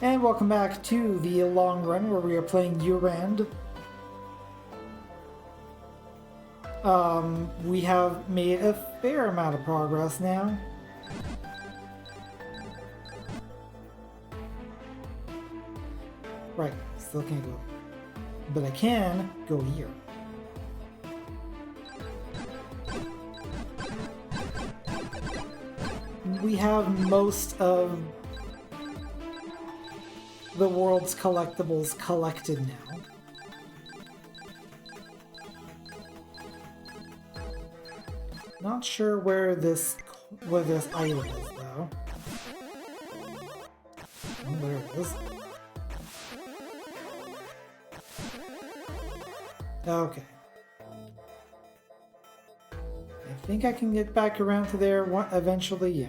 And welcome back to the long run where we are playing Yuurand. We have made a fair amount of progress now. Right, still can't go. But I can go here. We have most of the world's collectibles collected now. Not sure where this item is though. Oh, there it is. Okay. I think I can get back around to there eventually, yeah.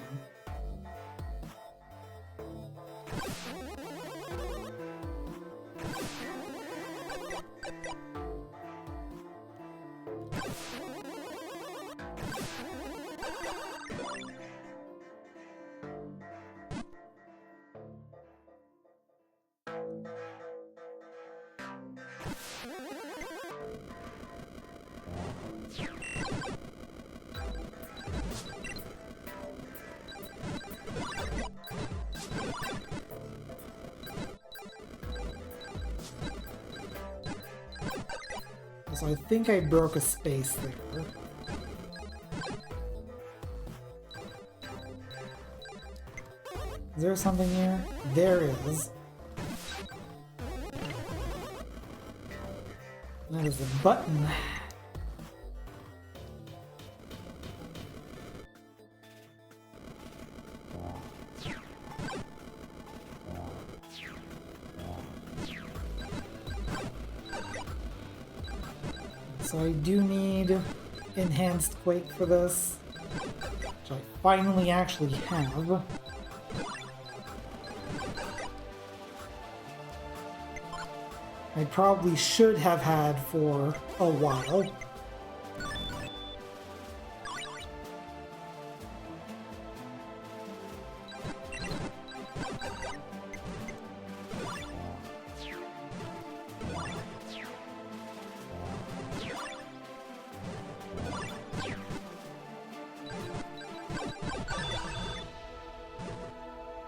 So I think I broke a space there. Is there something here? There is. That is a button. So I do need enhanced quake for this, which I finally actually have. I probably should have had for a while.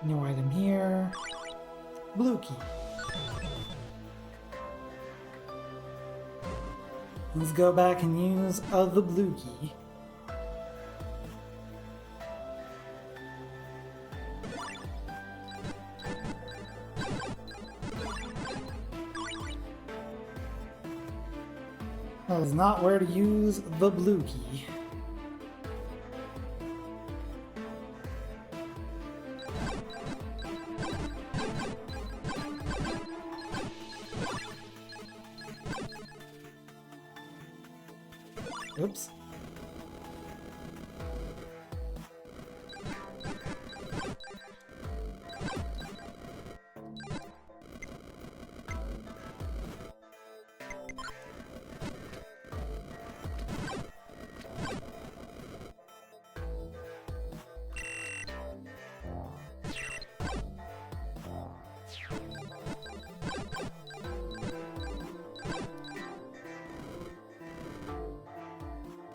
No item here. Blue key. Let's go back and use the blue key. That is not where to use the blue key. Oops.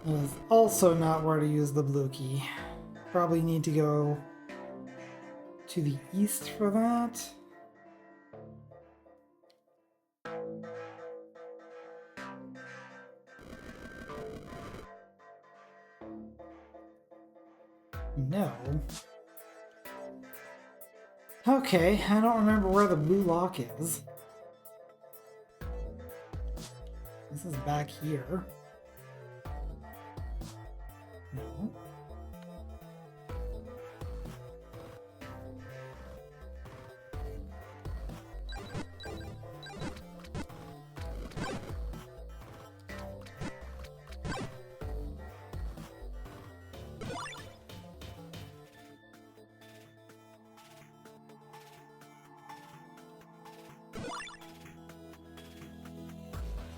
That is also not where to use the blue key. Probably need to go to the east for that. No. Okay, I don't remember where the blue lock is. This is back here. No.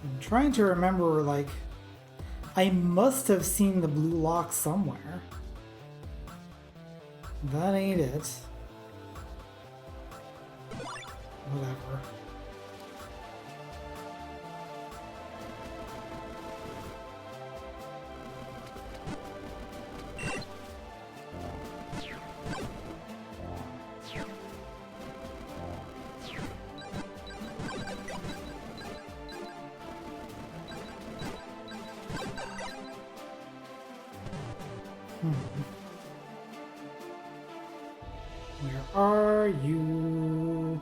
I'm trying to remember, like, I must have seen the blue lock somewhere. That ain't it. Whatever. Where are you?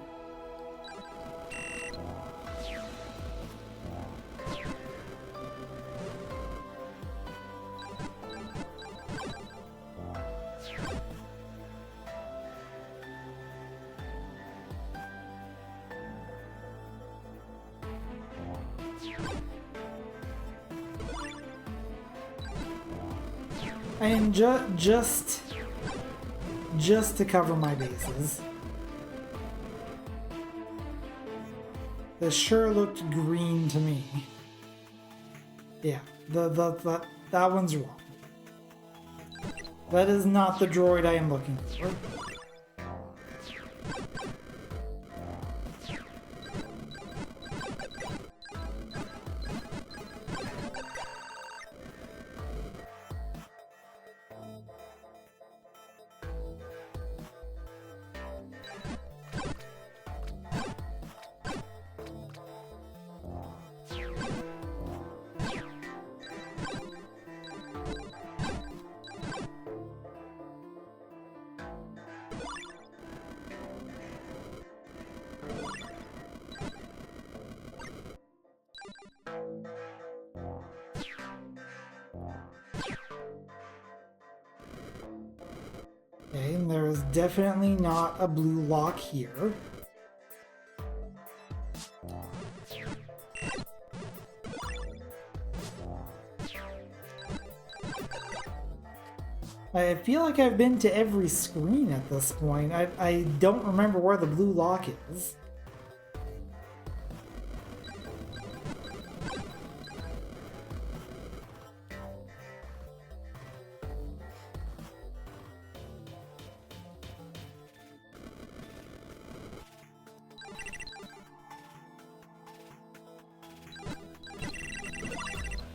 I am just to cover my bases. This sure looked green to me. Yeah, that one's wrong. That is not the droid I am looking for. Okay, and there is definitely not a blue lock here. I feel like I've been to every screen at this point. I don't remember where the blue lock is.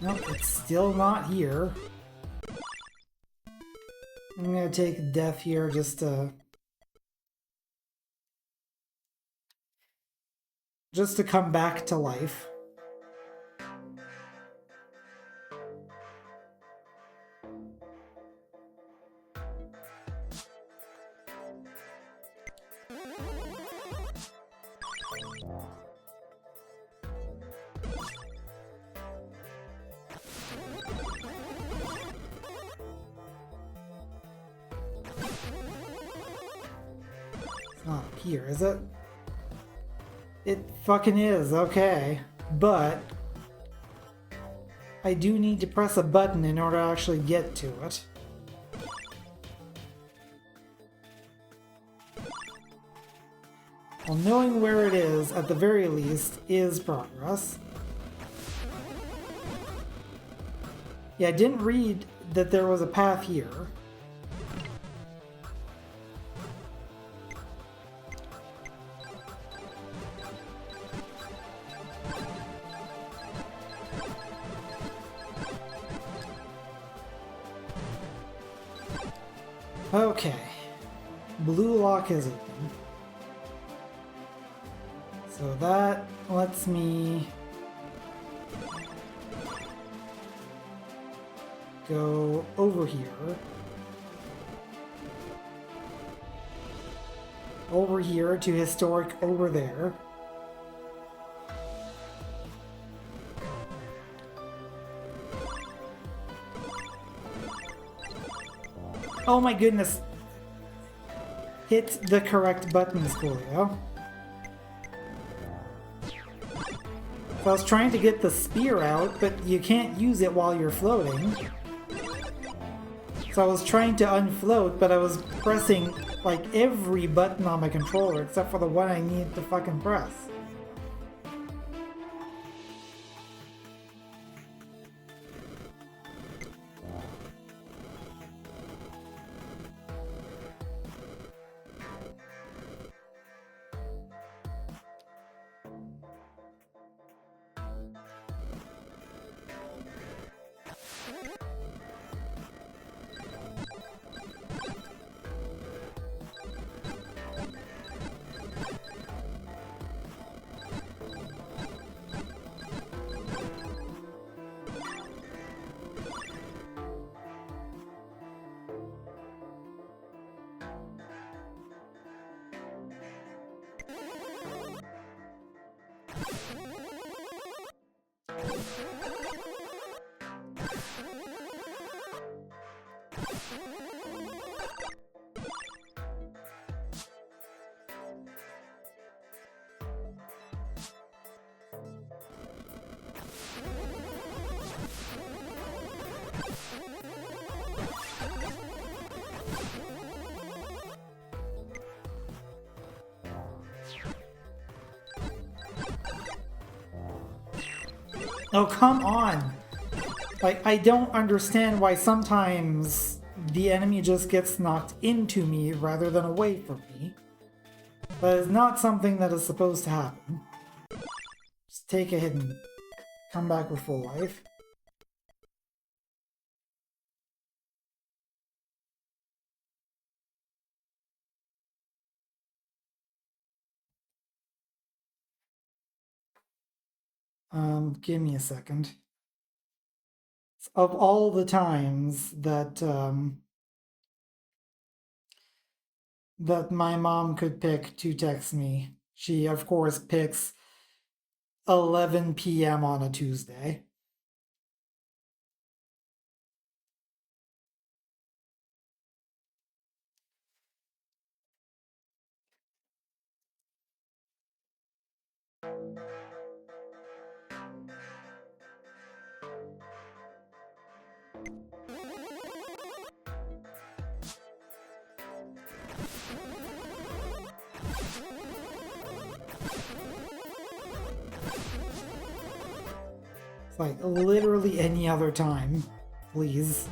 Nope, it's still not here. I'm gonna take death here just to come back to life. Not up here, is it? It fucking is, okay. But I do need to press a button in order to actually get to it. Well, knowing where it is, at the very least, is progress. Yeah, I didn't read that there was a path here. Okay, blue lock is open. So that lets me go over here. Over here to historic over there. Oh my goodness. Hit the correct buttons, Coolio. So I was trying to get the spear out, but you can't use it while you're floating. So I was trying to unfloat, but I was pressing like every button on my controller except for the one I need to fucking press. Oh, come on! Like, I don't understand why sometimes the enemy just gets knocked into me rather than away from me. That is not something that is supposed to happen. Just take a hit and come back with full life. Give me a second. Of all the times that that my mom could pick to text me, she of course picks 11 p.m. on a Tuesday. It's like literally any other time, please.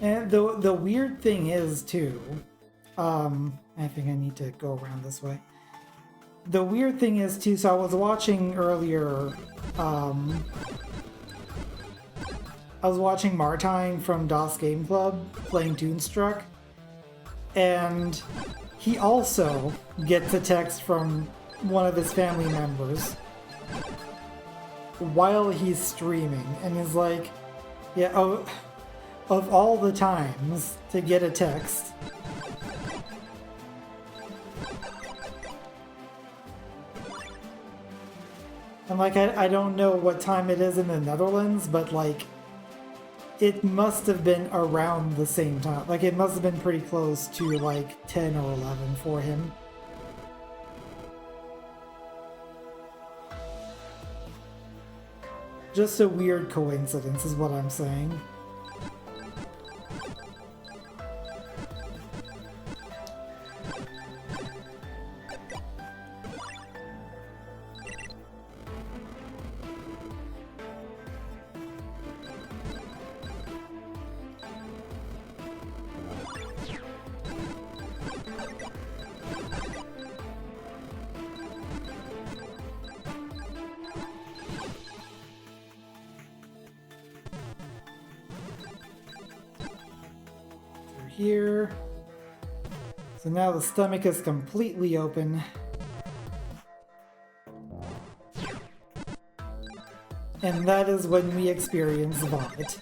And the weird thing is too, I think I need to go around this way. The weird thing is too, so I was watching earlier, I was watching Martine from DOS Game Club playing Toonstruck, and he also gets a text from one of his family members while he's streaming, and is like, yeah, oh, of all the times to get a text. And like, I don't know what time it is in the Netherlands, but like, it must have been around the same time. Like, it must have been pretty close to like 10 or 11 for him. Just a weird coincidence is what I'm saying. Here. So now the stomach is completely open. And that is when we experience vomit.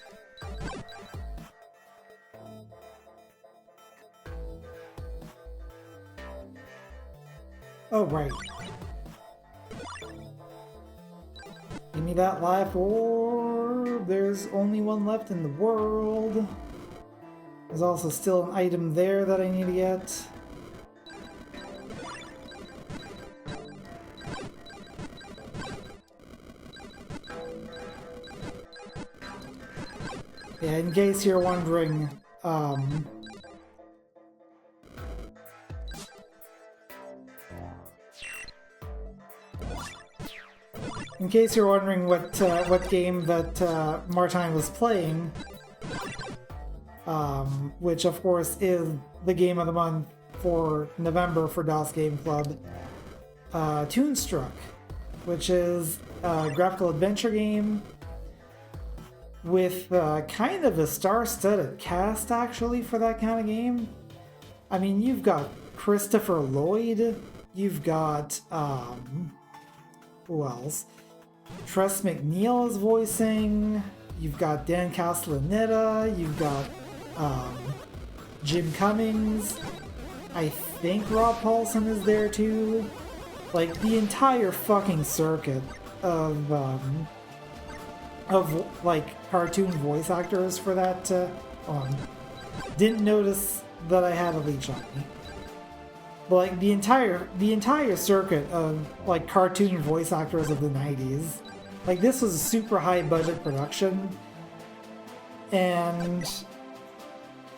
Oh, right. Give me that life orb. There's only one left in the world. There's also still an item there that I need to get. Yeah, in case you're wondering, in case you're wondering what game that Martine was playing, which of course is the game of the month for November for DOS Game Club, Toonstruck, which is a graphical adventure game with kind of a star-studded cast, actually, for that kind of game. I mean, you've got Christopher Lloyd, you've got, who else? Tress MacNeille is voicing, you've got Dan Castellaneta, you've got Jim Cummings, I think Rob Paulson is there too. Like, the entire fucking circuit of like cartoon voice actors for that. Didn't notice that I had a leech on me. But like the entire circuit of like cartoon voice actors of the 90s Like, this was a super high budget production, and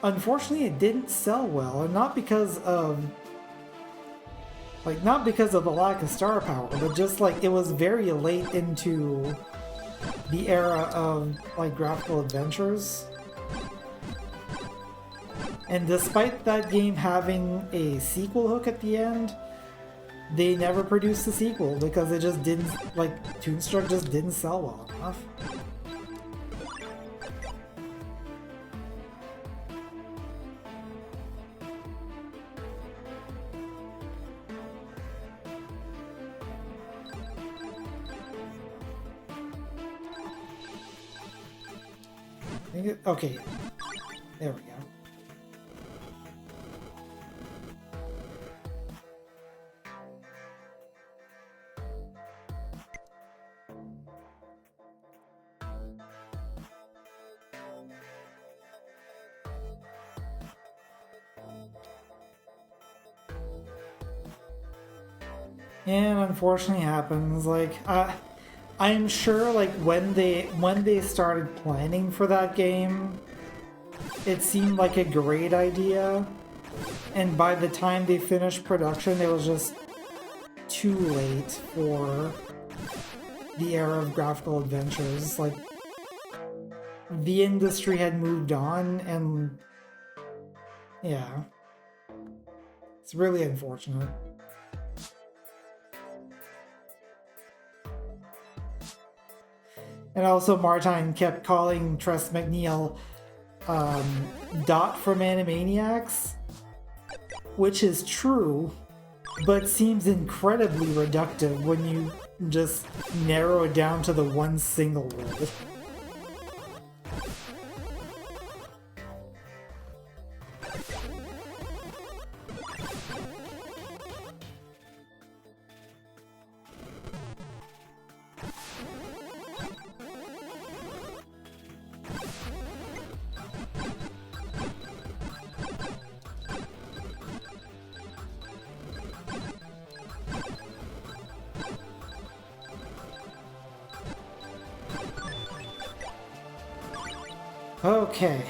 unfortunately it didn't sell well, and not because of the lack of star power, but just like it was very late into the era of like graphical adventures. And despite that game having a sequel hook at the end, they never produced the sequel because it just didn't, like, Toonstruck just didn't sell well enough. Okay, there we go. And unfortunately happens, like, I'm sure, like, when they started planning for that game, it seemed like a great idea, and by the time they finished production, it was just too late for the era of graphical adventures. Like, the industry had moved on, and yeah, it's really unfortunate. And also, Martine kept calling Tress MacNeille Dot from Animaniacs, which is true, but seems incredibly reductive when you just narrow it down to the one single role. Okay.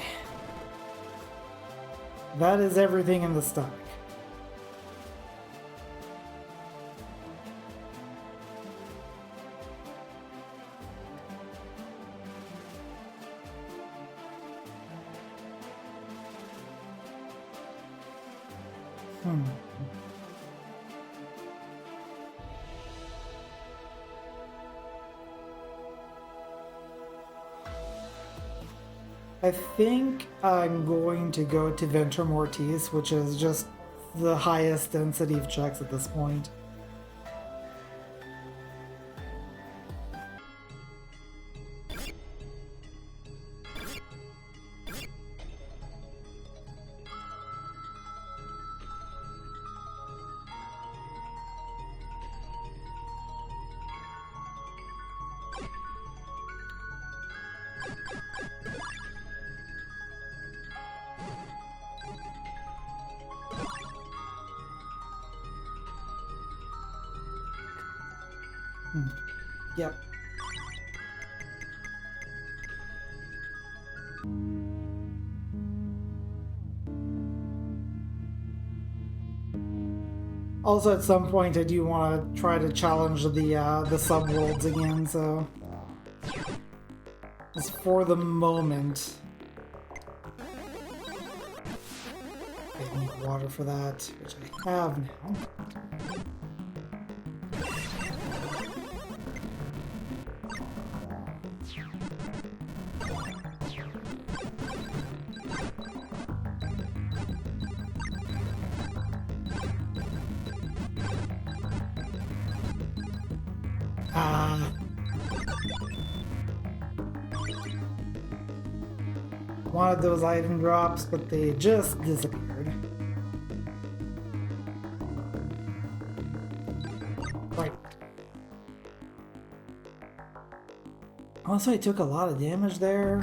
That is everything in the stomach. I think I'm going to go to Venture Mortis, which is just the highest density of checks at this point. Yep. Also, at some point, I do want to try to challenge the subworlds again. So, just for the moment, I need water for that, which I have now. Wanted those item drops, but they just disappeared. Right. Also, I took a lot of damage there.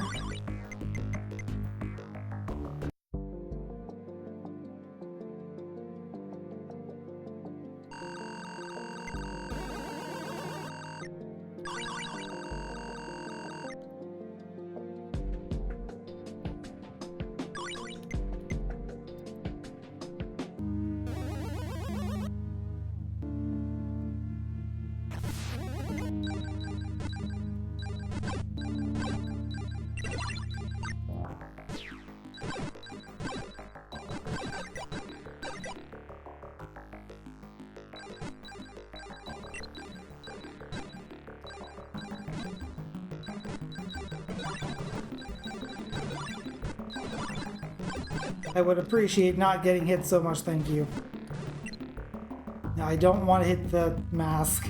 I would appreciate not getting hit so much, thank you. Now, I don't want to hit the mask.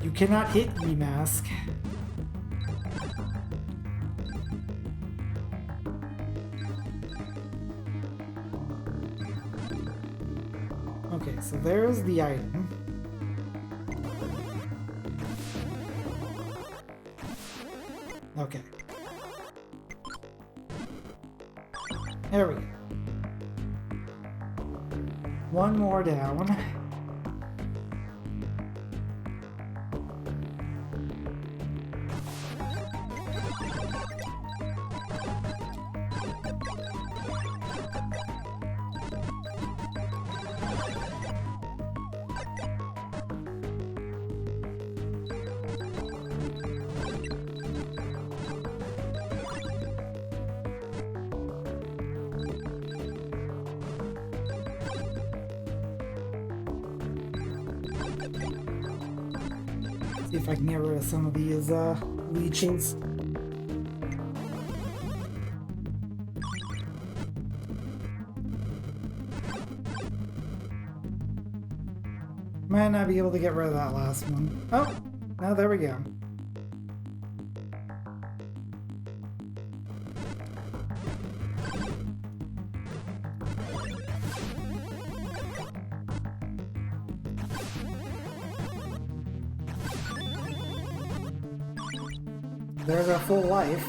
You cannot hit me, mask. Okay, so there's the item. Okay. There we go. One more down. See if I can get rid of some of these leeches. Might not be able to get rid of that last one. Oh, no, there we go. There's a full life.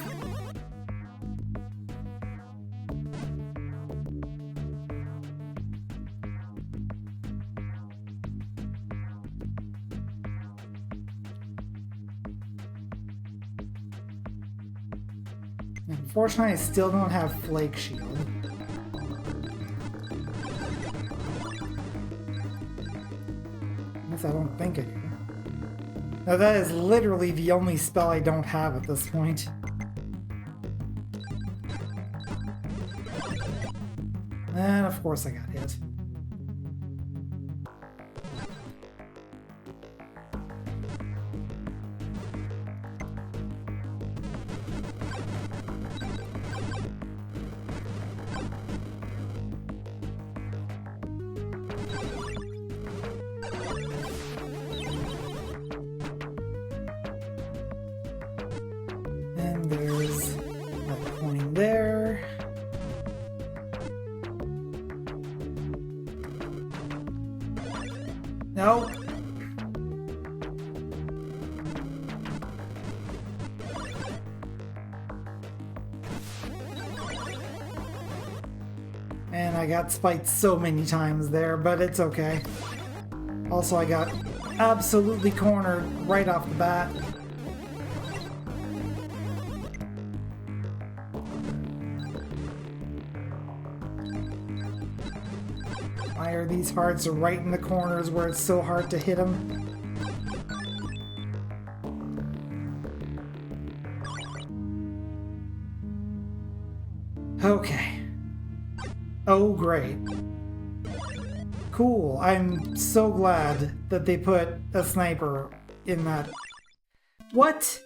Unfortunately, I still don't have Flake Shield. At least I don't think I do. Now that is literally the only spell I don't have at this point. And of course I got hit. There's another coin there. No. And I got spiked so many times there, but it's okay. Also, I got absolutely cornered right off the bat. Why are these hearts right in the corners where it's so hard to hit them? Okay. Oh, great. Cool. I'm so glad that they put a sniper in that. What?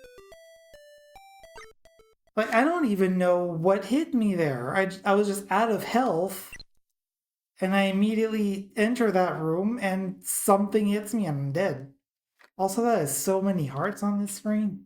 Like, I don't even know what hit me there. I was just out of health. And I immediately enter that room and something hits me and I'm dead. Also, that is so many hearts on this screen.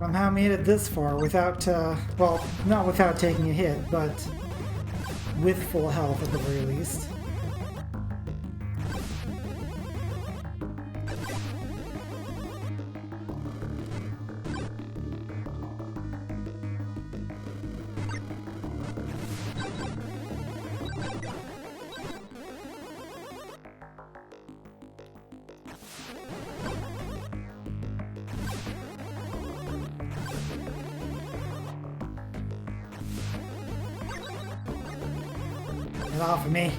Somehow made it this far without, well, not without taking a hit, but with full health at the very least. it off of me.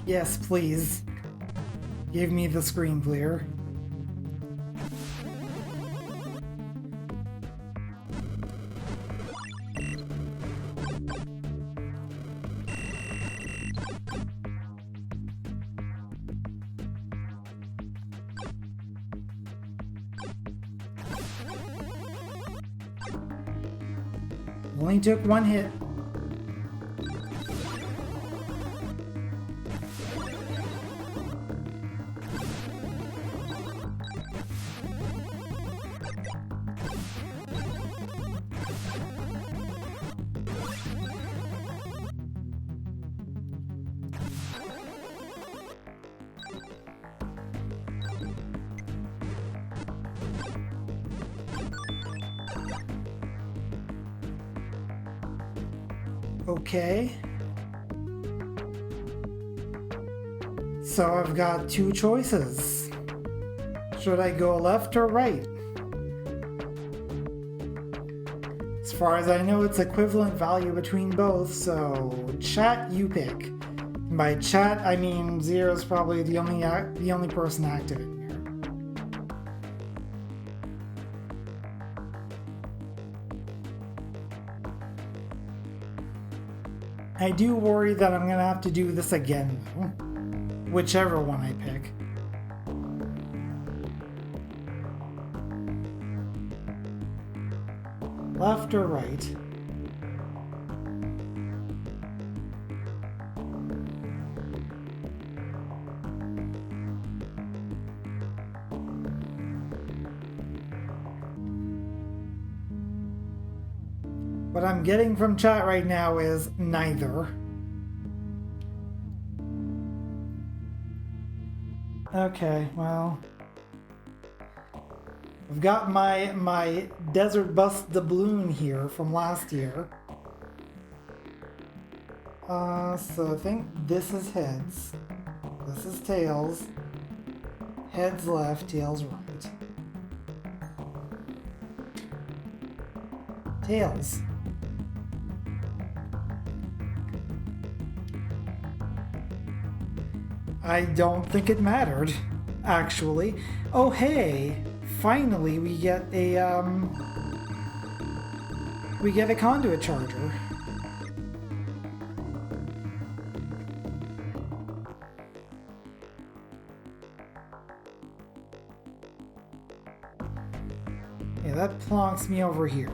Yes, please. Give me the screen clear. Only took one hit. Okay. So I've got two choices. Should I go left or right? As far as I know, it's equivalent value between both, so chat, you pick. By chat, I mean Zero's probably the only person active in here. I do worry that I'm gonna have to do this again, though. Whichever one I pick. Left or right? What I'm getting from chat right now is neither. Okay, well, I've got my Desert Bus doubloon here from last year. So I think this is heads. This is tails. Heads left, tails right. Tails. I don't think it mattered, actually. Oh hey, finally we get a conduit charger. Yeah, that plonks me over here.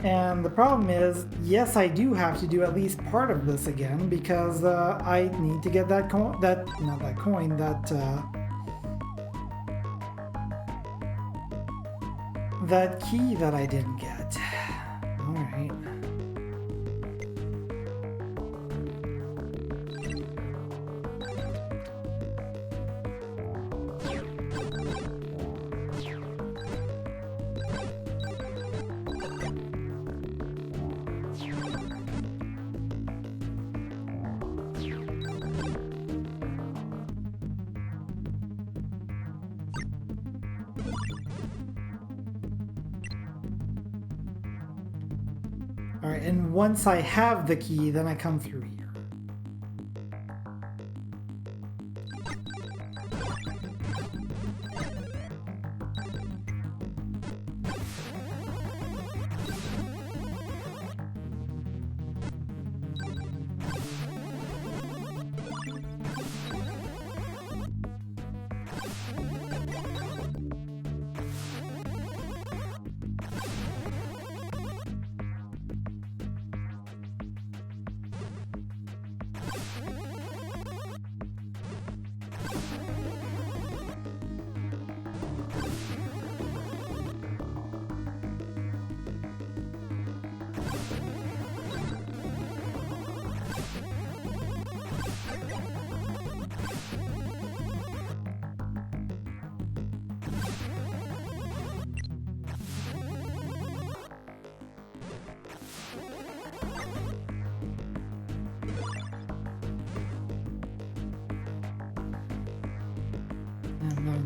And the problem is, yes, I do have to do at least part of this again because I need to get that coin. That key that I didn't get. All right. Alright, and once I have the key, then I come through here.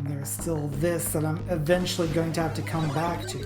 there's still this that I'm eventually going to have to come back to.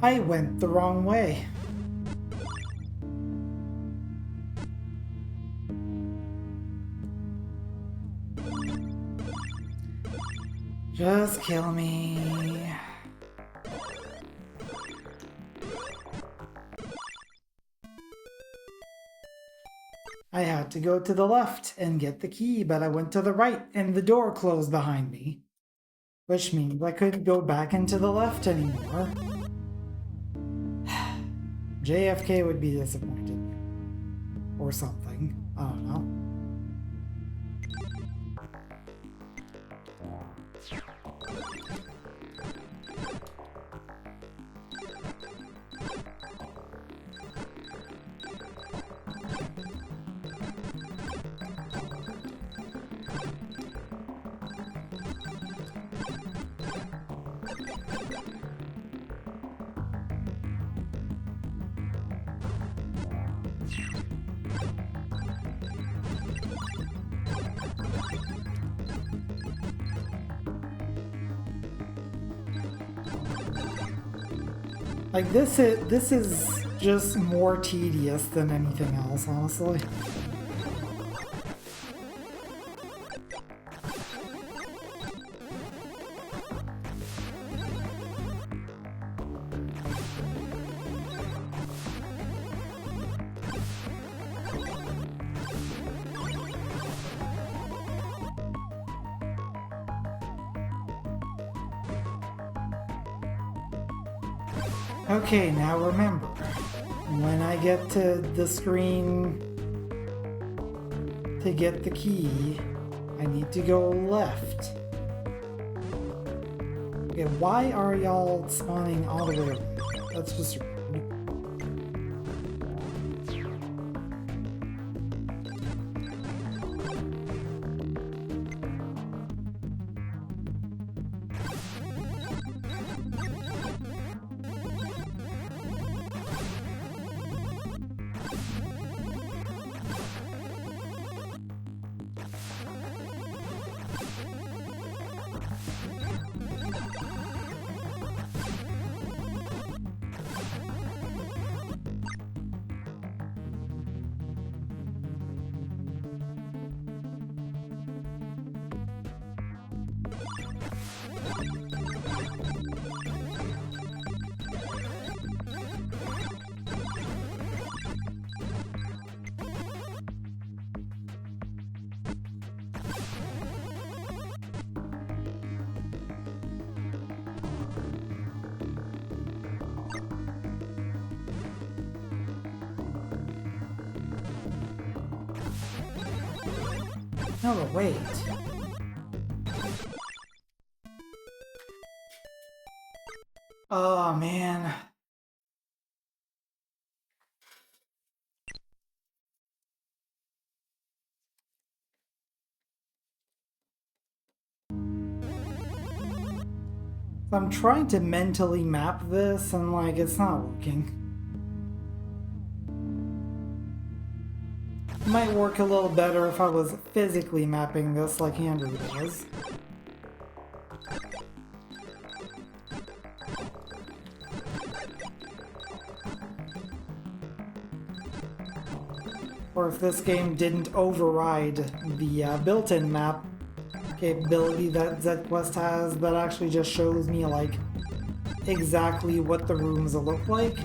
I went the wrong way. Just kill me. I had to go to the left and get the key, but I went to the right and the door closed behind me. Which means I couldn't go back into the left anymore. JFK would be disappointed. Or something. I don't know. Like, this is just more tedious than anything else, honestly. Okay, now remember, when I get to the screen to get the key, I need to go left. Okay, why are y'all spawning all the way over there? That's just rude. No, but wait. Oh, man. I'm trying to mentally map this, and, like, it's not working. It might work a little better if I was physically mapping this like Andrew does. Or if this game didn't override the built-in map capability that ZQuest has that actually just shows me, like, exactly what the rooms look like.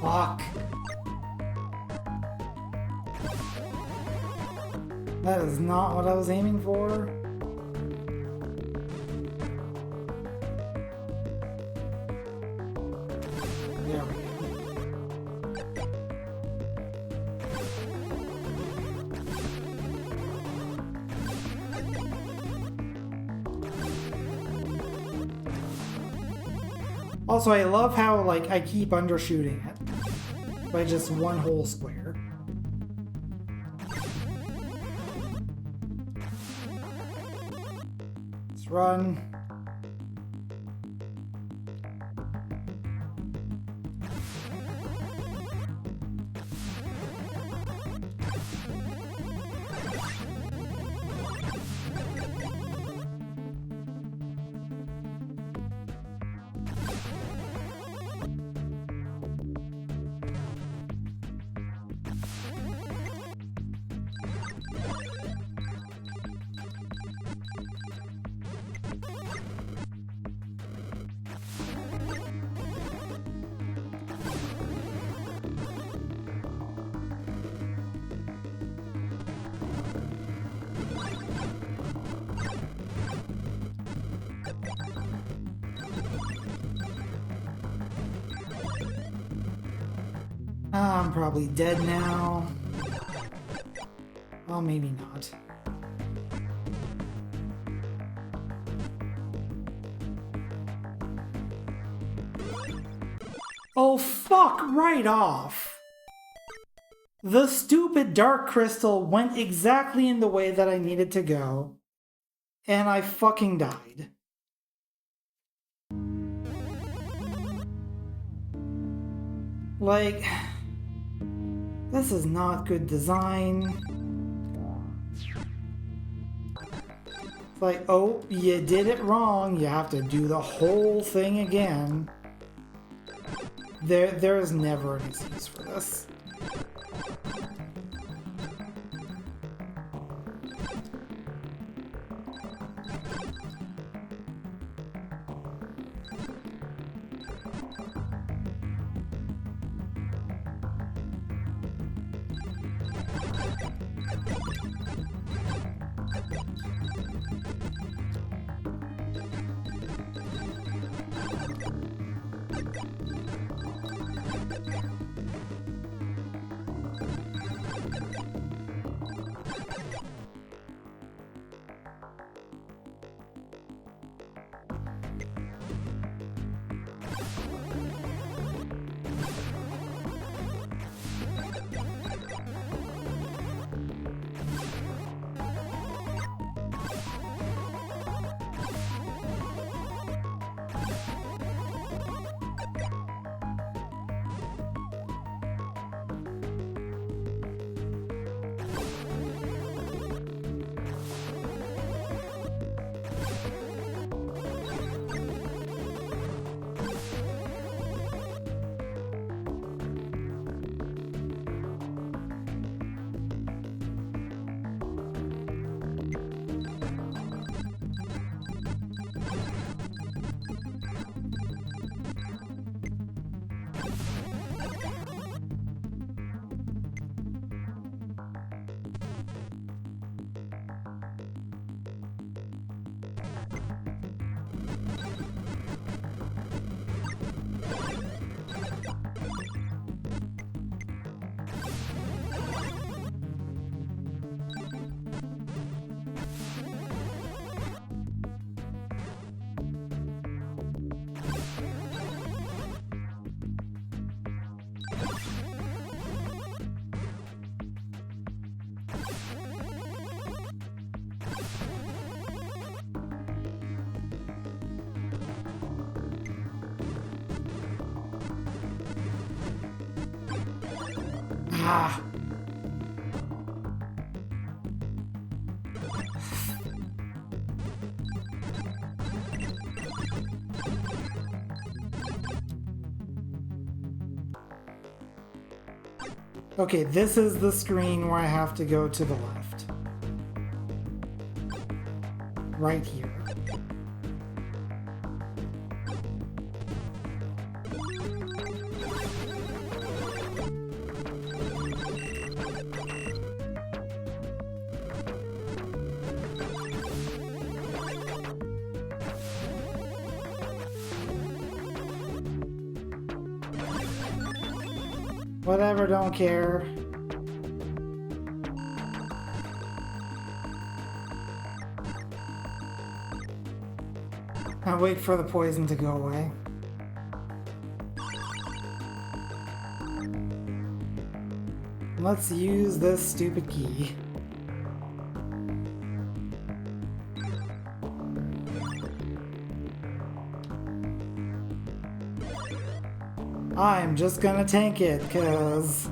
Fuck. That is not what I was aiming for. There we go. Also, I love how, like, I keep undershooting it by just one whole square. Let's run. I'm probably dead now. Well, maybe not. Oh, fuck right off! The stupid dark crystal went exactly in the way that I needed to go, and I fucking died. Like, this is not good design. It's like, oh, you did it wrong. You have to do the whole thing again. There is never an excuse for this. Ah. Okay, this is the screen where I have to go to the left. Right here. Whatever, don't care. I'll wait for the poison to go away. Let's use this stupid key. I'm just gonna tank it, because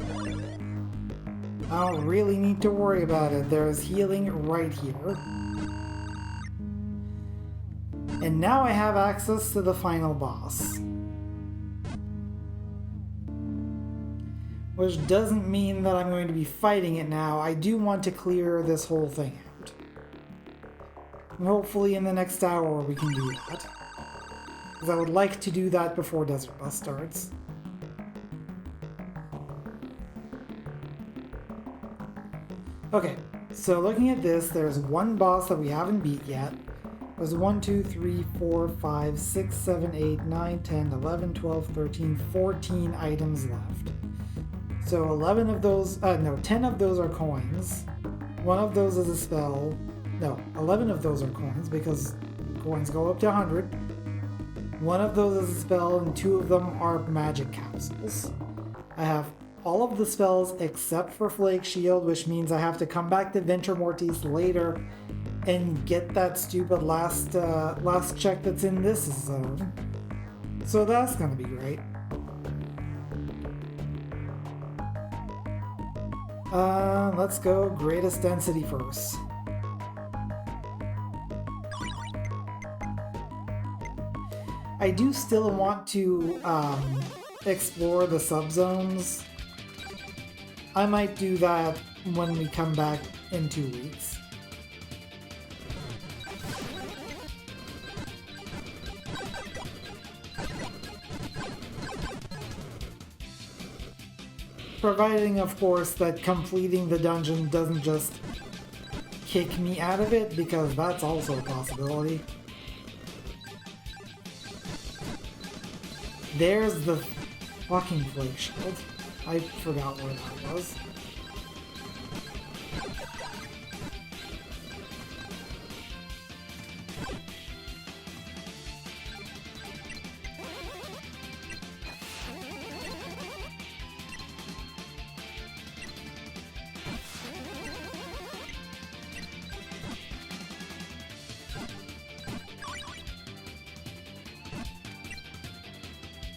I don't really need to worry about it. There's healing right here. And now I have access to the final boss. Which doesn't mean that I'm going to be fighting it now. I do want to clear this whole thing out. And hopefully in the next hour we can do that. Because I would like to do that before Desert Bus starts. Okay, so looking at this, there's one boss that we haven't beat yet. There's 1, 2, 3, 4, 5, 6, 7, 8, 9, 10, 11, 12, 13, 14 items left. So 11 of those, 10 of those are coins. One of those is a spell. No, 11 of those are coins because coins go up to 100. One of those is a spell and 2 of them are magic capsules. I have all of the spells except for Flake Shield, which means I have to come back to Venture Mortis later and get that stupid last check that's in this zone. So that's gonna be great. Let's go greatest density first. I do still want to explore the subzones. I might do that when we come back in 2 weeks. Providing, of course, that completing the dungeon doesn't just kick me out of it, because that's also a possibility. There's the fucking Flake Shield. I forgot where that was.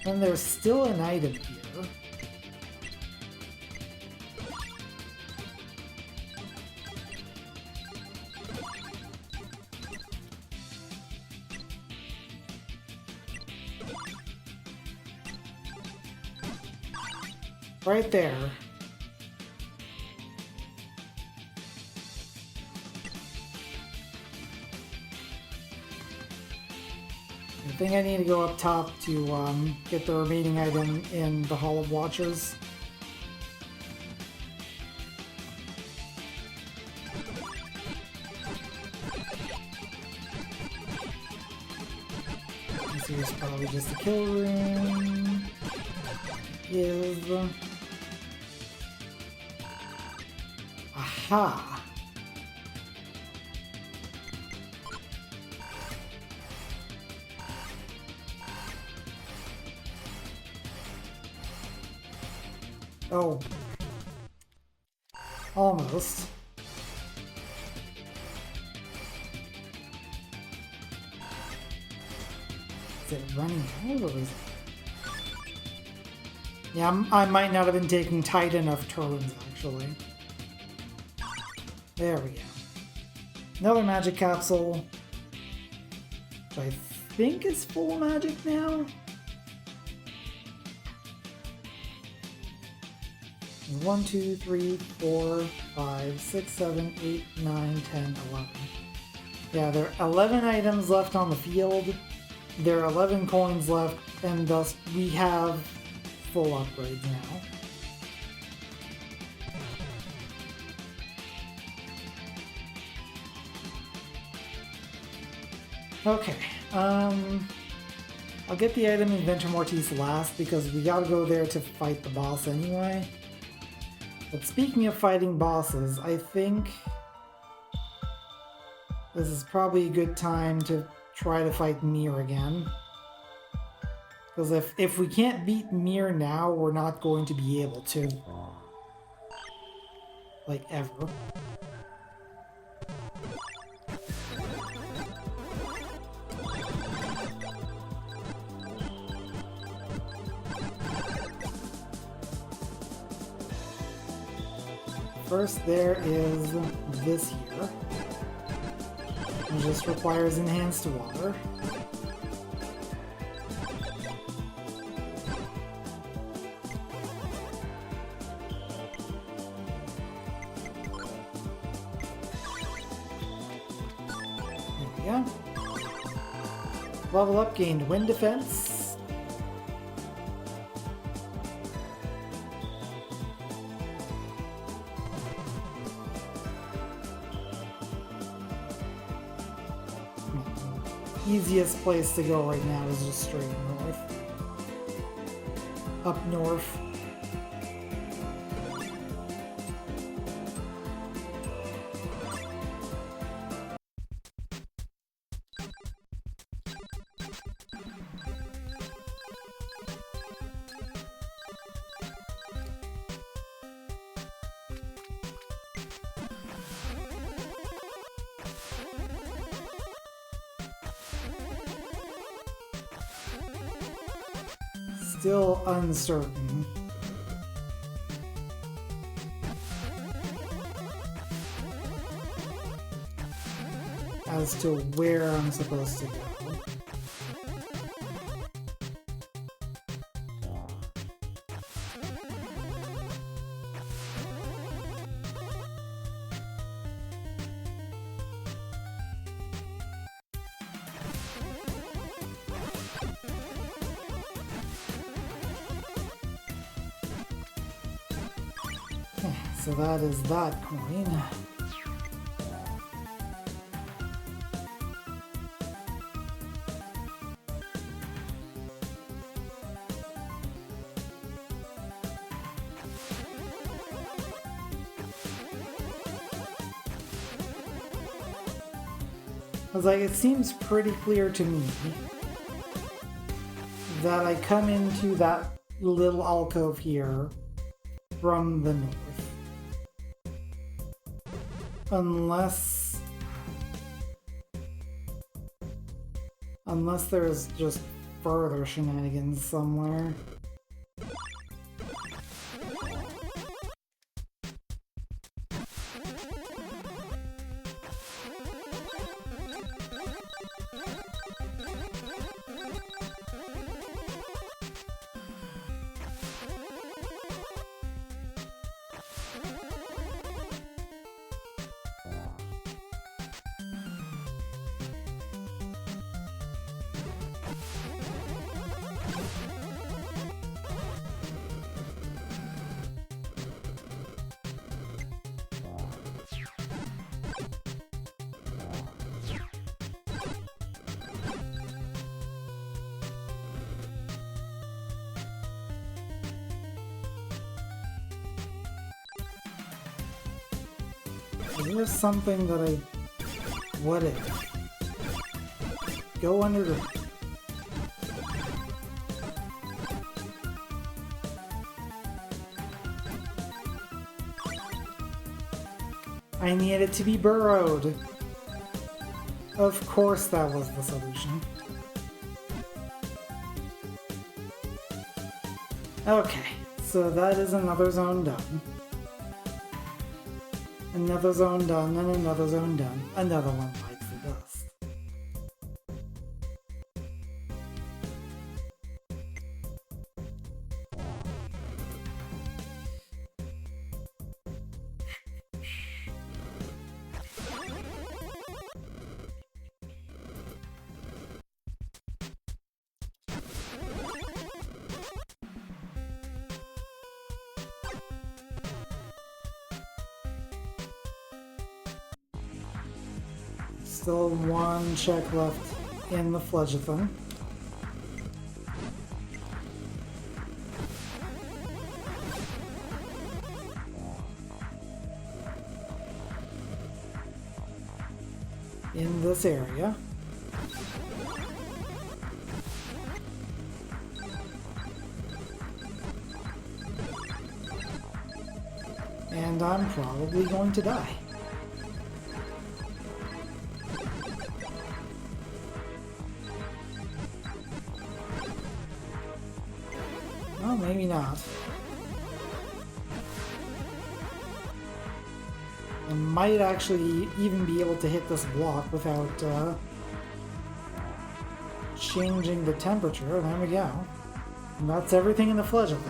And there's still an item here. Right there. I think I need to go up top to get the remaining item in the Hall of Watchers. This is probably just a kill room. Is aha. Oh. Almost. Is it running out or is it? Yeah, I might not have been taking tight enough turns, actually. There we go. Another magic capsule. Which I think is full magic now. 1, 2, 3, 4, 5, 6, 7, 8, 9, 10, 11. Yeah, there are 11 items left on the field. There are 11 coins left, and thus we have full upgrades now. Okay, I'll get the item in Venture Mortis last because we gotta go there to fight the boss anyway. But speaking of fighting bosses, I think this is probably a good time to try to fight Mir again. Because if we can't beat Mir now, we're not going to be able to. Like, ever. First, there is this here. It just requires enhanced water. There we go. Level up, gained wind defense. Easiest place to go right now is just straight north. Up north. Still uncertain. As to where I'm supposed to go. So that is that coin. I was like, it seems pretty clear to me that I come into that little alcove here from the north. Unless there's just further shenanigans somewhere. Is there something that I... What if? Go under the... I need it to be burrowed. Of course that was the solution. Okay, so that is another zone done. Another zone done, and another zone done. Another one bites the dust. Still one check left in the Fledgeathon. this area. And I'm probably going to die. Well, maybe not. I might actually even be able to hit this block without changing the temperature. There we go. And that's everything in the Fledgling.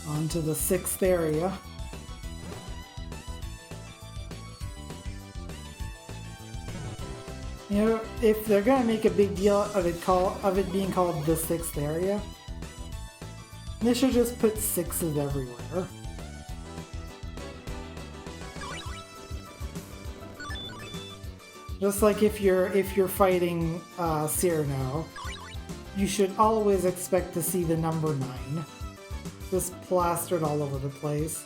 On to the 6th area. You know, if they're gonna make a big deal of it being called the 6th area, they should just put 6s everywhere. Just like if you're fighting Cyrano, you should always expect to see the number 9. Just plastered all over the place.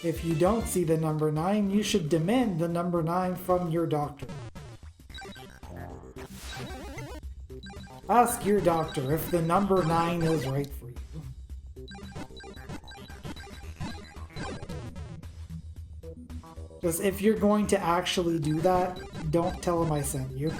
If you don't see the number 9, you should demand the number 9 from your doctor. Ask your doctor if the number 9 is right for you. Just if you're going to actually do that, don't tell him I sent you.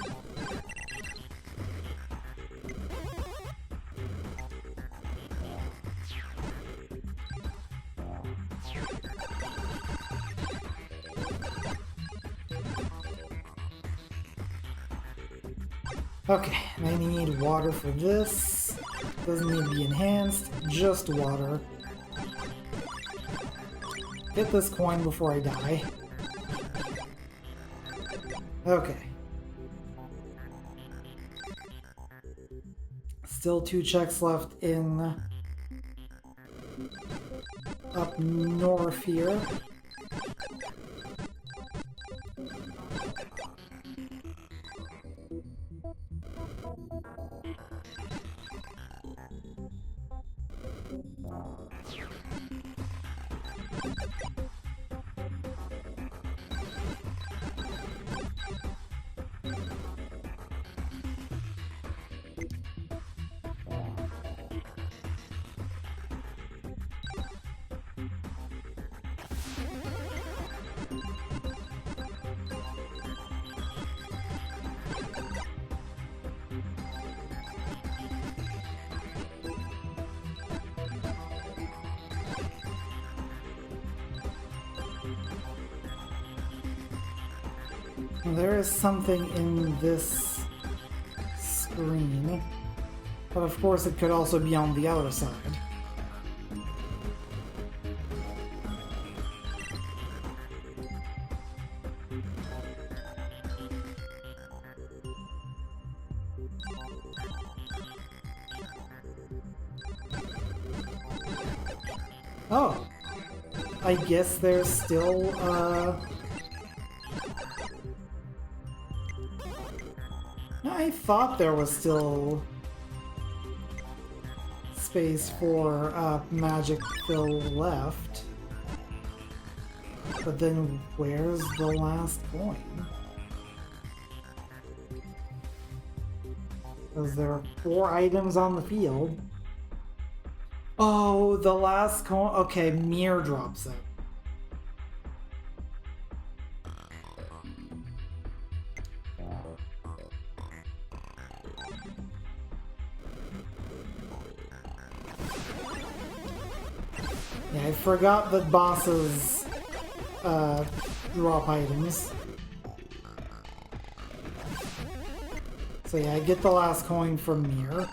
Okay, and I need water for this. Doesn't need to be enhanced, just water. Get this coin before I die. Okay. Still 2 checks left in up north here. There is something in this screen, but of course it could also be on the other side. Oh, I guess there's still, I thought there was still space for magic fill left. But then where's the last coin? Because there are 4 items on the field. Oh, the last coin. Okay, Mirror drops it. Yeah, I forgot that bosses drop items. So yeah, I get the last coin from Mirror.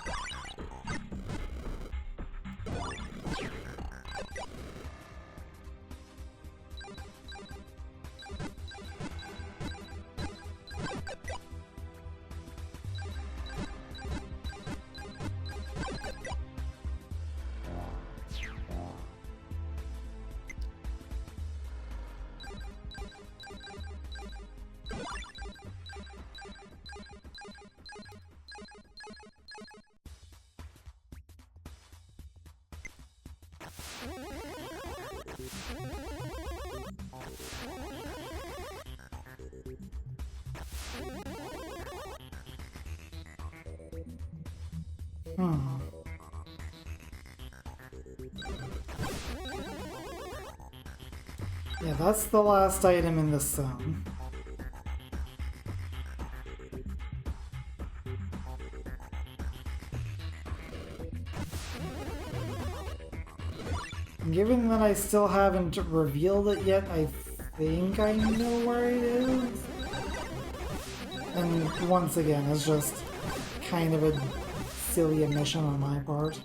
Hmm. Yeah, that's the last item in this zone. Given that I still haven't revealed it yet, I think I know where it is. And once again, it's just kind of a silly omission on my part.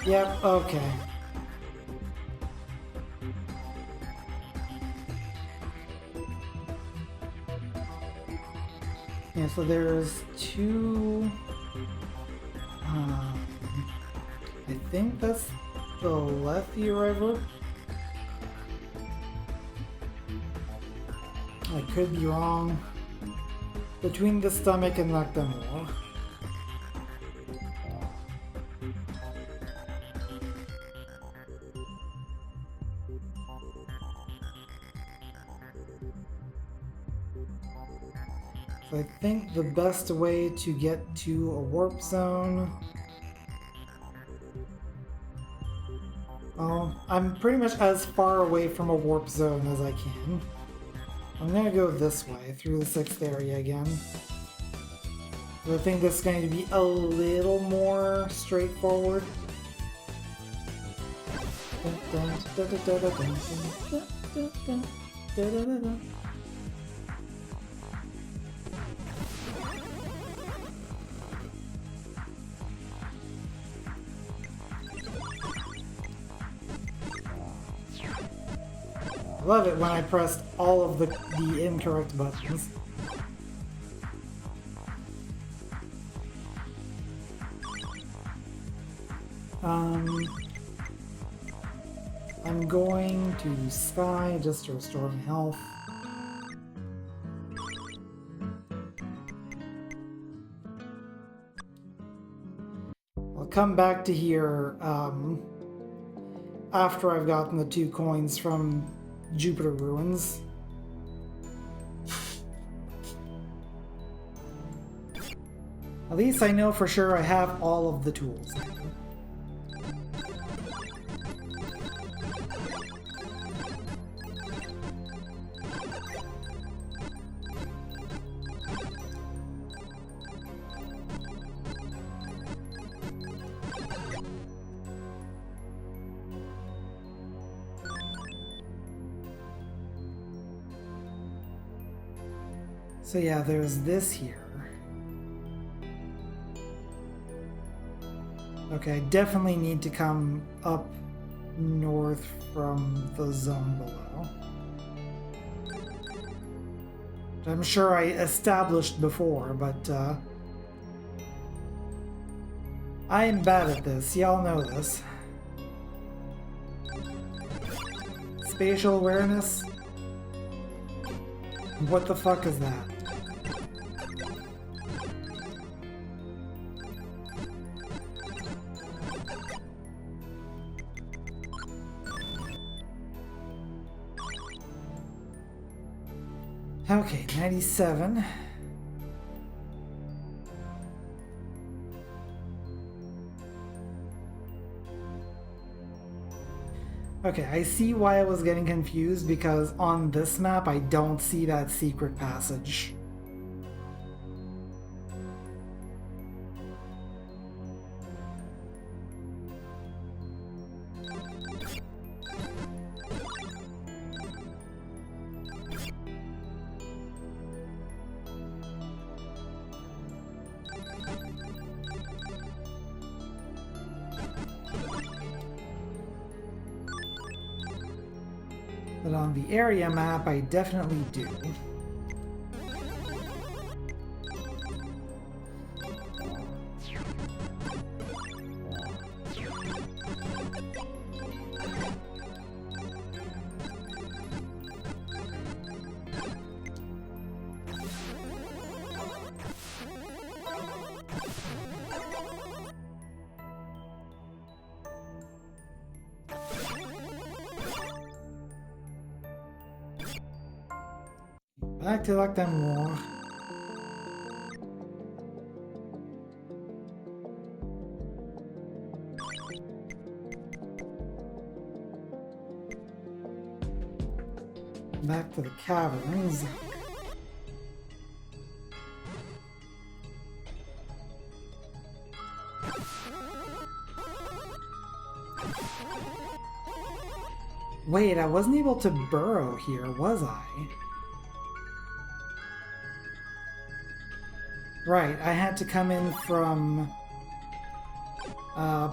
Yep, okay. Yeah, so there's two... I think that's the Lethe River. I could be wrong. Between the stomach and Noctamore. I think the best way to get to a warp zone... Oh, I'm pretty much as far away from a warp zone as I can. I'm gonna go this way, through the 6th area again. I think this is going to be a little more straightforward. I love it when I pressed all of the incorrect buttons. I'm going to Sky just to restore my health. I'll come back to here after I've gotten the 2 coins from Jupiter Ruins. At least I know for sure I have all of the tools. So yeah, there's this here. Okay, I definitely need to come up north from the zone below. I'm sure I established before, but I am bad at this. Y'all know this. Spatial awareness? What the fuck is that? Okay, 97. Okay, I see why I was getting confused because on this map I don't see that secret passage. But on the area map, I definitely do. Back to like that more. Back to the caverns. Wait, I wasn't able to burrow here, was I? Right, I had to come in from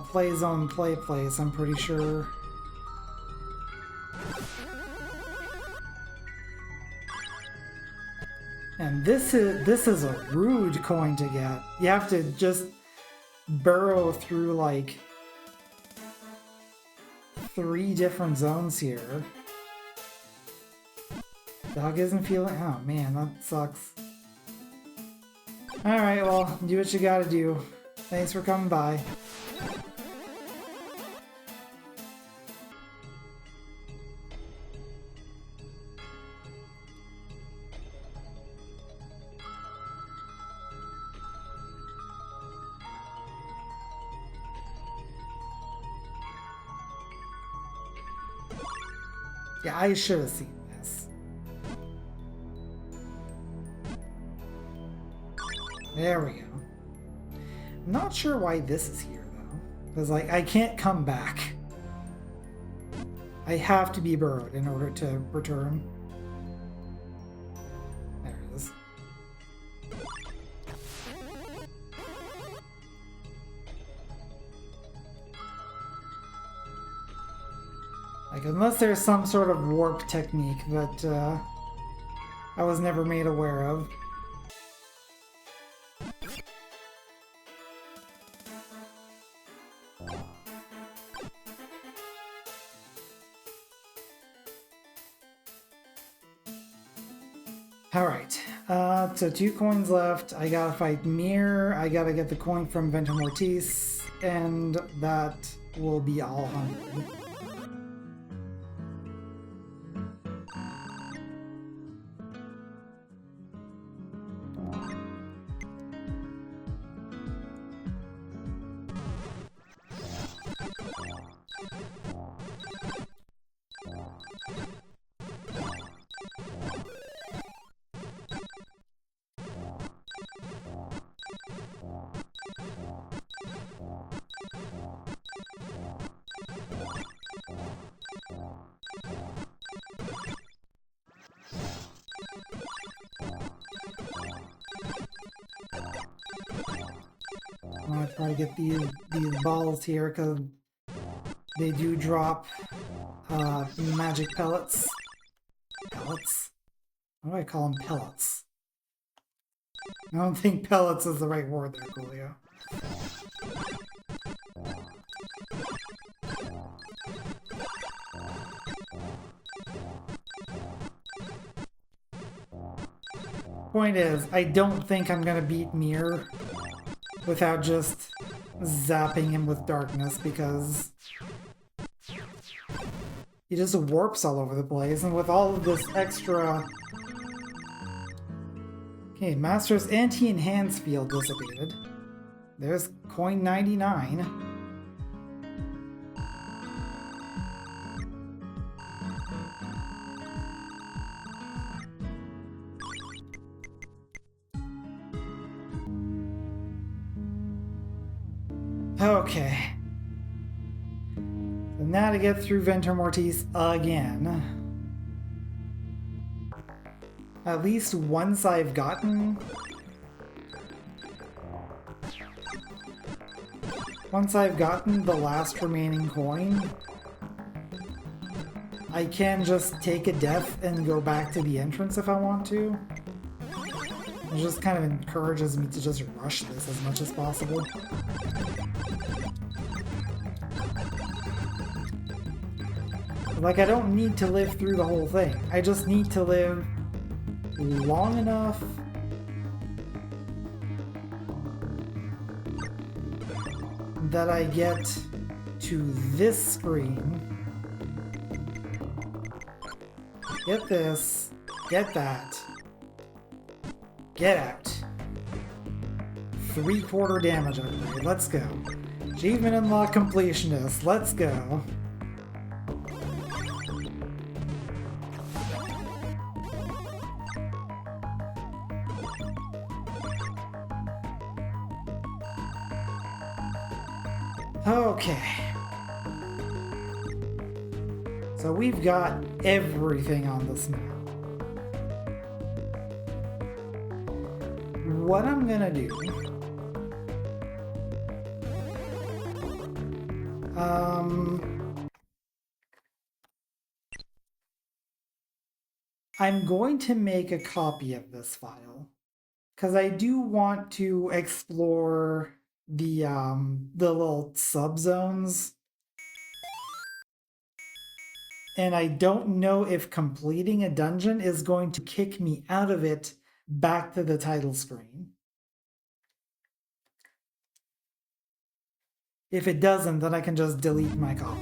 play zone play place, I'm pretty sure. And this is a rude coin to get. You have to just burrow through like 3 different zones here. Dog isn't feeling. Oh man, that sucks. Alright, well, do what you gotta do. Thanks for coming by. Yeah, I should have seen this. There we go. I'm not sure why this is here, though. Because, like, I can't come back. I have to be burrowed in order to return. There it is. Like, unless there's some sort of warp technique that I was never made aware of. Alright, so 2 coins left. I gotta fight Mir, I gotta get the coin from Venture Mortis, and that will be all 100. I'm gonna try to get these balls here because they do drop magic pellets. Pellets? Why do I call them pellets? I don't think pellets is the right word there, Coolio. Point is, I don't think I'm gonna beat Mir without just zapping him with darkness, because he just warps all over the place, and with all of this extra... Okay, Master's anti-enhance field dissipated. There's coin 99. Okay. So now to get through Venture Mortis again. At least once I've gotten... Once I've gotten the last remaining coin, I can just take a death and go back to the entrance if I want to. It just kind of encourages me to just rush this as much as possible. Like, I don't need to live through the whole thing. I just need to live long enough that I get to this screen. Get this. Get that. Get out. 3/4 damage upgrade. Let's go. Achievement unlock completionist. Let's go. Okay. So we've got everything on this map. What I'm gonna do... I'm going to make a copy of this file, because I do want to explore the little subzones. And I don't know if completing a dungeon is going to kick me out of it back to the title screen. If it doesn't, then I can just delete my copy.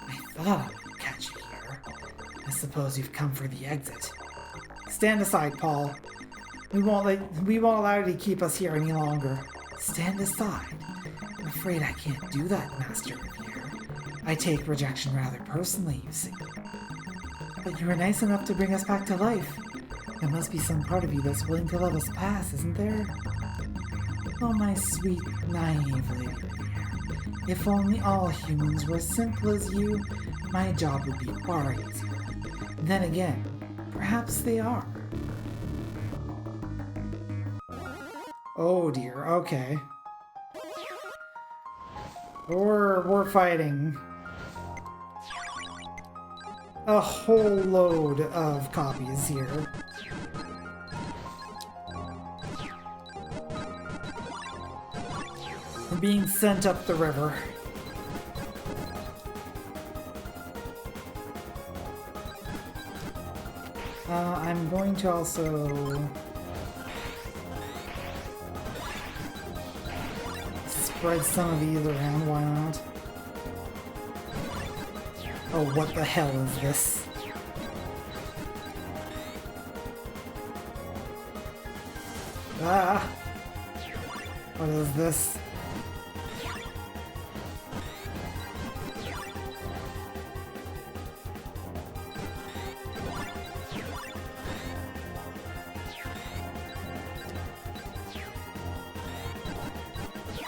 I thought I would catch you here. I suppose you've come for the exit. Stand aside, Pall. We won't allow you to keep us here any longer. Stand aside? I'm afraid I can't do that, Master Revere. I take rejection rather personally, you see. But you were nice enough to bring us back to life. There must be some part of you that's willing to let us pass, isn't there? Oh, my sweet, naive Lady Revere. If only all humans were as simple as you, my job would be far easier. Then again, perhaps they are. Oh dear, okay. We're fighting a whole load of copies here. I'm being sent up the river. I'm going to also spread some of these around, why not? Oh, what the hell is this? Ah! What is this?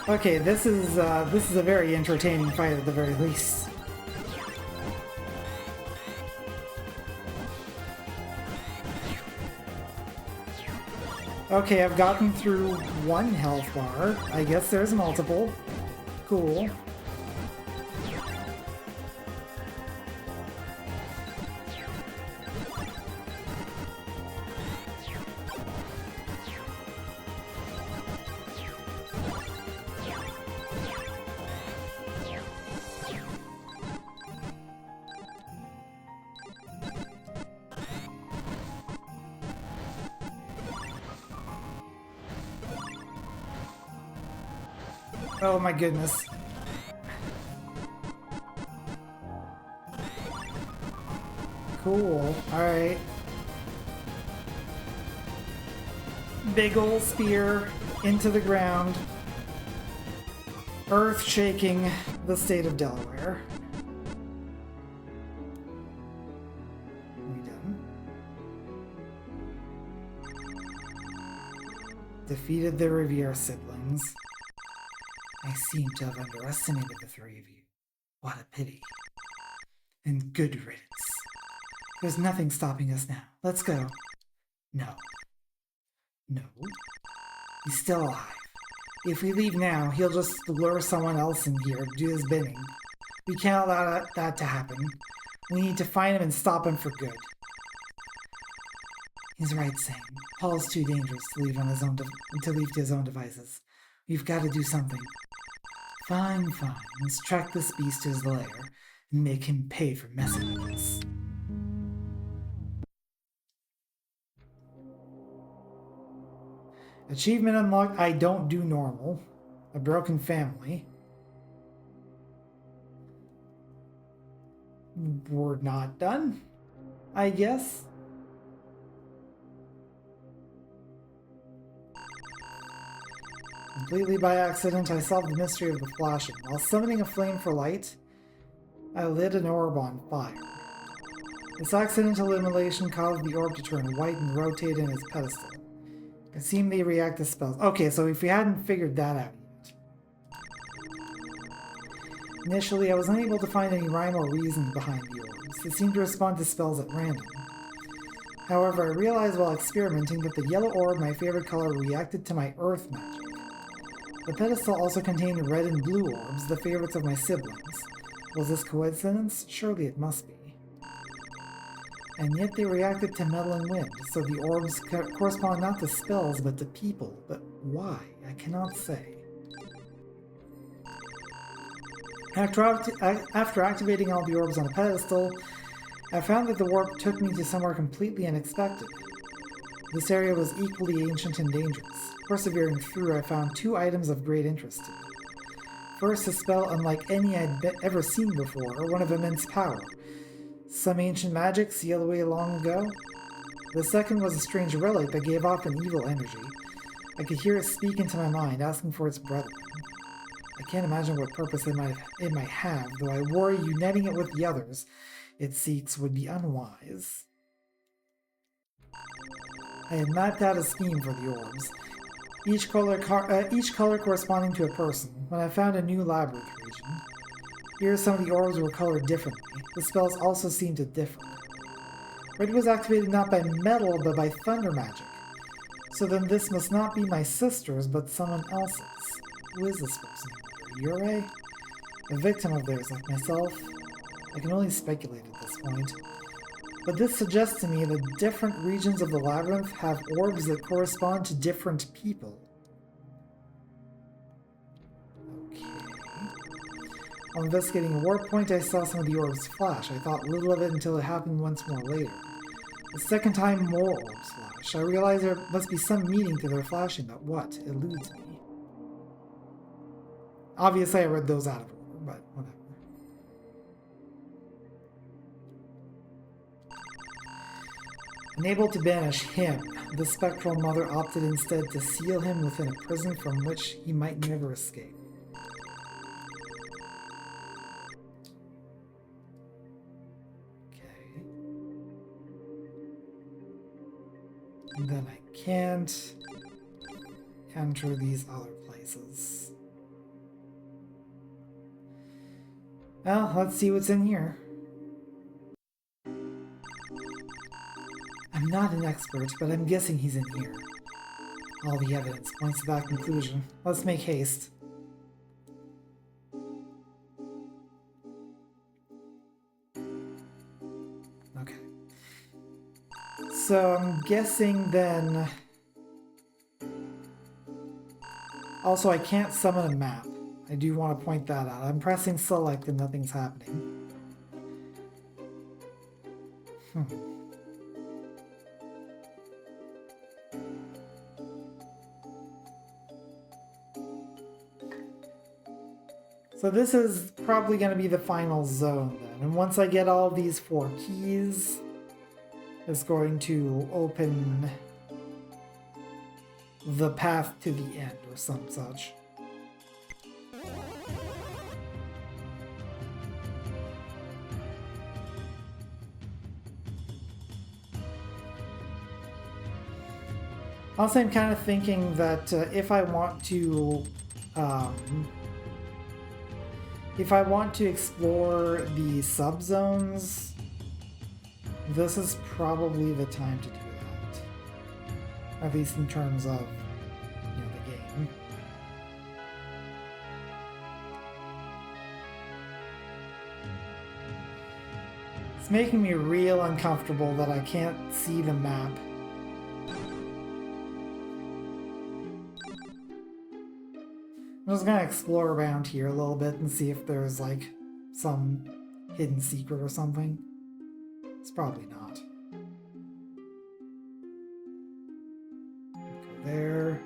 Okay, this is a very entertaining fight at the very least. Okay, I've gotten through one health bar. I guess there's multiple. Cool. Oh my goodness. Cool. Alright. Big ol' spear into the ground. Earth shaking the state of Delaware. Are we done? Defeated the Revere siblings. I seem to have underestimated the three of you. What a pity. And good riddance. There's nothing stopping us now. Let's go. No. No. He's still alive. If we leave now, he'll just lure someone else in here to do his bidding. We can't allow that to happen. We need to find him and stop him for good. He's right, Sam. Paul's too dangerous to leave on his own to leave to his own devices. We've got to do something. Fine. Let's track this beast to his lair and make him pay for messing with us. Achievement unlocked. I don't do normal. A broken family. We're not done, I guess. Completely by accident, I solved the mystery of the flashing. While summoning a flame for light, I lit an orb on fire. This accidental illumination caused the orb to turn white and rotate in its pedestal. It seemed they react to spells. Okay, so if we hadn't figured that out yet. Initially, I was unable to find any rhyme or reason behind the orbs. They seemed to respond to spells at random. However, I realized while experimenting that the yellow orb, my favorite color, reacted to my earth magic. The pedestal also contained red and blue orbs, the favorites of my siblings. Was this coincidence? Surely it must be. And yet they reacted to metal and wind, so the orbs correspond not to spells but to people. But why? I cannot say. After activating all the orbs on a pedestal, I found that the warp took me to somewhere completely unexpected. This area was equally ancient and dangerous. Persevering through, I found two items of great interest to me. First, a spell unlike any I'd ever seen before, one of immense power. Some ancient magic sealed away long ago. The second was a strange relic that gave off an evil energy. I could hear it speak into my mind, asking for its brethren. I can't imagine what purpose it might have, though I worry uniting it with the others it seeks would be unwise. I had mapped out a scheme for the orbs, each color corresponding to a person, when I found a new labyrinth region. Here some of the orbs were colored differently. The spells also seemed to differ. Red was activated not by metal, but by thunder magic. So then this must not be my sister's, but someone else's. Who is this person? Yuurand? A victim of theirs, like myself? I can only speculate at this point. But this suggests to me that different regions of the labyrinth have orbs that correspond to different people. Okay. While investigating a warp point, I saw some of the orbs flash. I thought little of it until it happened once more later. The second time, more orbs flash. I realized there must be some meaning to their flashing, but what? Eludes me. Obviously, I read those out of order, but whatever. Unable to banish him, the spectral mother opted instead to seal him within a prison from which he might never escape. Okay. And then I can't enter these other places. Well, let's see what's in here. I'm not an expert, but I'm guessing he's in here. All the evidence points to that conclusion. Let's make haste. Okay. So I'm guessing then... Also, I can't summon a map. I do want to point that out. I'm pressing select and nothing's happening. So this is probably going to be the final zone then. And once I get all these 4 keys, it's going to open the path to the end or some such. Also, I'm kind of thinking that if I want to explore the subzones, this is probably the time to do at least in terms of, the game. It's making me real uncomfortable that I can't see the map. I'm just gonna explore around here a little bit and see if there's like some hidden secret or something. It's probably not. Go there.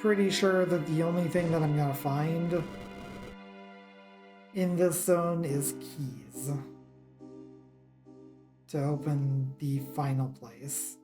Pretty sure that the only thing that I'm gonna find in this zone is keys to open the final place.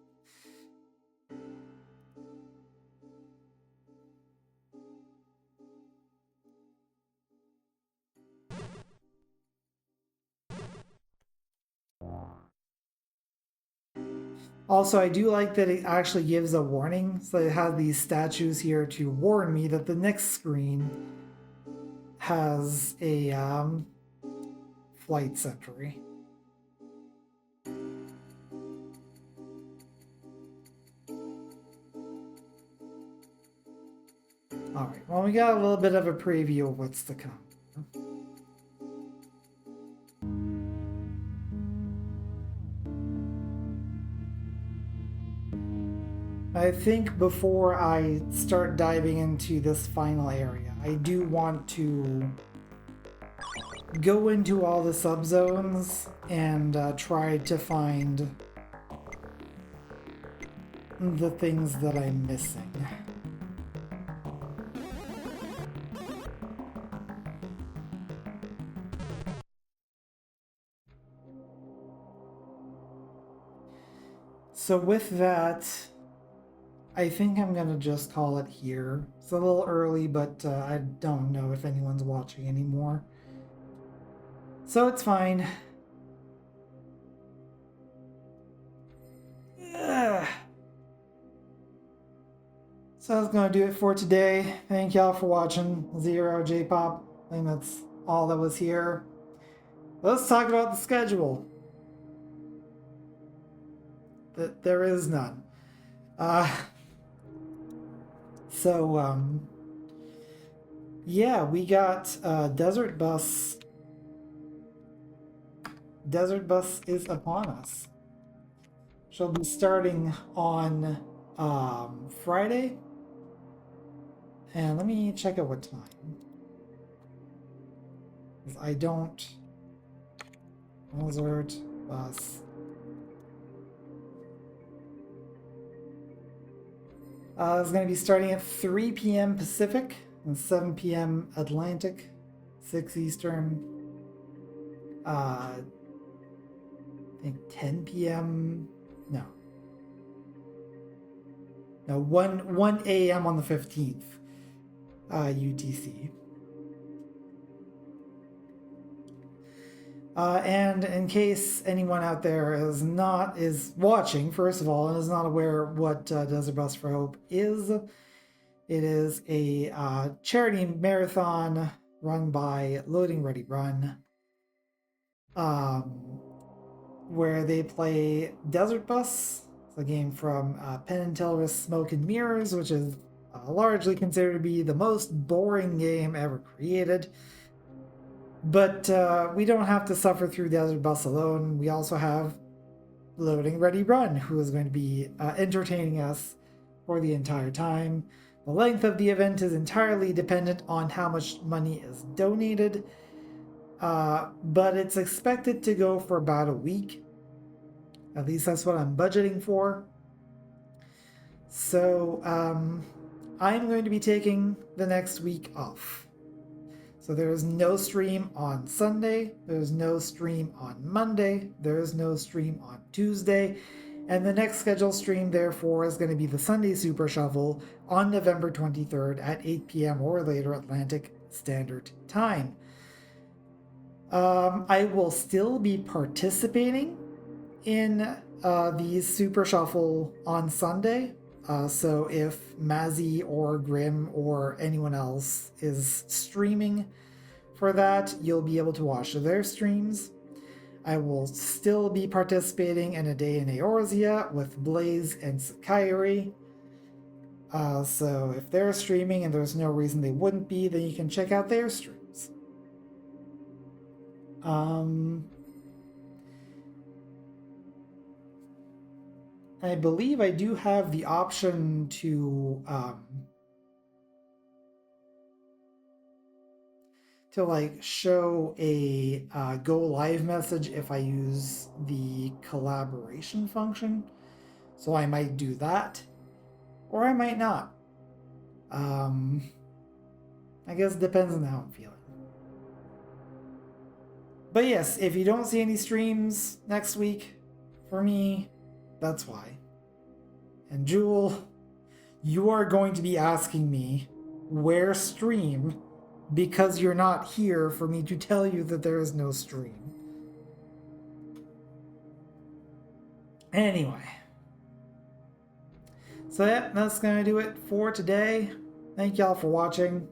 Also, I do like that it actually gives a warning, so it has these statues here to warn me that the next screen has a flight sentry. Alright, well, we got a little bit of a preview of what's to come. I think before I start diving into this final area, I do want to go into all the subzones and try to find the things that I'm missing. So with that, I think I'm gonna just call it here. It's a little early, but I don't know if anyone's watching anymore. So it's fine. Ugh. So that's gonna do it for today. Thank y'all for watching. Zero J-Pop. I think that's all that was here. Let's talk about the schedule. There is none. Yeah, we got Desert Bus. Desert Bus is upon us. She'll be starting on Friday. And let me check out what time. 'Cause I don't... Desert Bus. It's going to be starting at 3 p.m. Pacific and 7 p.m. Atlantic, 6 Eastern. I think 10 p.m. No, 1 a.m. on the 15th, UTC. And in case anyone out there is watching, first of all, and is not aware what Desert Bus for Hope is, it is a charity marathon run by Loading Ready Run, where they play Desert Bus. It's a game from Penn and Teller's Smoke and Mirrors, which is largely considered to be the most boring game ever created. But we don't have to suffer through Desert Bus alone. We also have Loading Ready Run, who is going to be entertaining us for the entire time. The length of the event is entirely dependent on how much money is donated, but it's expected to go for about a week. At least that's what I'm budgeting for. So I'm going to be taking the next week off. So there is no stream on Sunday, there's no stream on Monday, there's no stream on Tuesday, and the next scheduled stream, therefore, is going to be the Sunday Super Shuffle on November 23rd at 8 p.m. or later Atlantic Standard Time. I will still be participating in the Super Shuffle on Sunday. So if Mazzy or Grim or anyone else is streaming for that, you'll be able to watch their streams. I will still be participating in A Day in Eorzea with Blaze and Sakairi. So if they're streaming and there's no reason they wouldn't be, then you can check out their streams. I believe I do have the option to like show a go live message if I use the collaboration function. So I might do that, or I might not. I guess it depends on how I'm feeling. But yes, if you don't see any streams next week for me, that's why. And Jewel, you are going to be asking me where stream, because you're not here for me to tell you that there is no stream. Anyway. So yeah, that's gonna do it for today. Thank y'all for watching.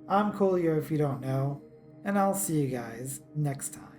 I'm Coolio if you don't know, and I'll see you guys next time.